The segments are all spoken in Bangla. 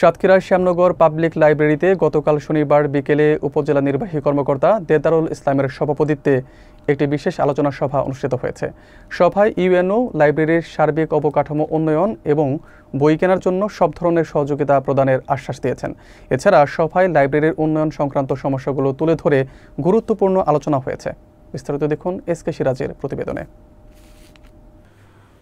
সাতক্ষীরার শ্যামনগর পাবলিক লাইব্রেরিতে গতকাল শনিবার বিকেলে উপজেলা নির্বাহী কর্মকর্তা দেদারুল ইসলামের সভাপতিত্বে একটি বিশেষ আলোচনা সভা অনুষ্ঠিত হয়েছে। সভায় ইউএনও লাইব্রেরির সার্বিক অবকাঠামো উন্নয়ন এবং বই কেনার জন্য সব ধরনের সহযোগিতা প্রদানের আশ্বাস দিয়েছেন। এছাড়া সভায় লাইব্রেরির উন্নয়ন সংক্রান্ত সমস্যাগুলো তুলে ধরে গুরুত্বপূর্ণ আলোচনা হয়েছে। বিস্তারিত দেখুন এসকে সিরাজের প্রতিবেদনে।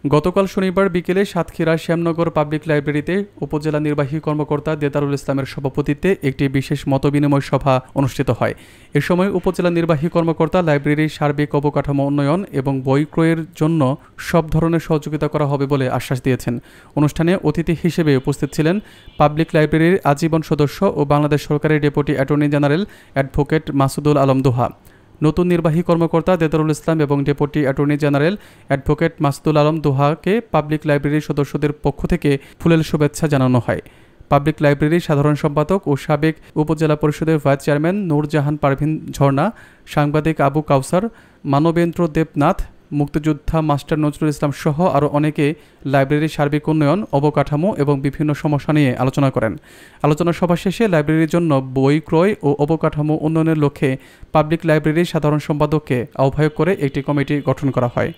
গতকাল শনিবার বিকেলে সাতক্ষীরা শ্যামনগর পাবলিক লাইব্রেরিতে উপজেলা নির্বাহী কর্মকর্তা দেদারুল ইসলামের সভাপতিত্বে একটি বিশেষ মতবিনিময় সভা অনুষ্ঠিত হয়। এ সময় উপজেলা নির্বাহী কর্মকর্তা লাইব্রেরির সার্বিক অবকাঠামো উন্নয়ন এবং বই ক্রয়ের জন্য সব ধরনের সহযোগিতা করা হবে বলে আশ্বাস দিয়েছেন। অনুষ্ঠানে অতিথি হিসেবে উপস্থিত ছিলেন পাবলিক লাইব্রেরির আজীবন সদস্য ও বাংলাদেশ সরকারের deputy attorney general advocate Masudul Alam Doha, নতুন নির্বাহী কর্মকর্তা দেদারুল ইসলাম এবং deputy attorney general advocate Masudul Alam দোহাকে পাবলিক লাইব্রেরির সদস্যদের পক্ষ থেকে ফুলেল শুভেচ্ছা জানানো হয়। পাবলিক লাইব্রেরির সাধারণ সম্পাদক ও সাবেক উপজেলা পরিষদের ভাইস চেয়ারম্যান নূরজাহান পারভিন ঝর্ণা, সাংবাদিক আবু কাউসার, মানবেন্দ্র দেবনাথ, মুক্তিযোদ্ধা মাস্টার নজরুল ইসলাম সহ আরও অনেকে লাইব্রেরির সার্বিক উন্নয়ন, অবকাঠামো এবং বিভিন্ন সমস্যা নিয়ে আলোচনা করেন। আলোচনা সভা শেষে লাইব্রেরির জন্য বই ক্রয় ও অবকাঠামো উন্নয়নের লক্ষ্যে পাবলিক লাইব্রেরির সাধারণ সম্পাদককে আহ্বায়ক করে একটি কমিটি গঠন করা হয়।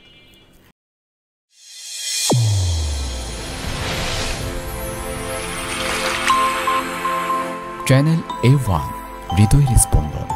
চ্যানেল A1 হৃদয়ের স্পন্দন।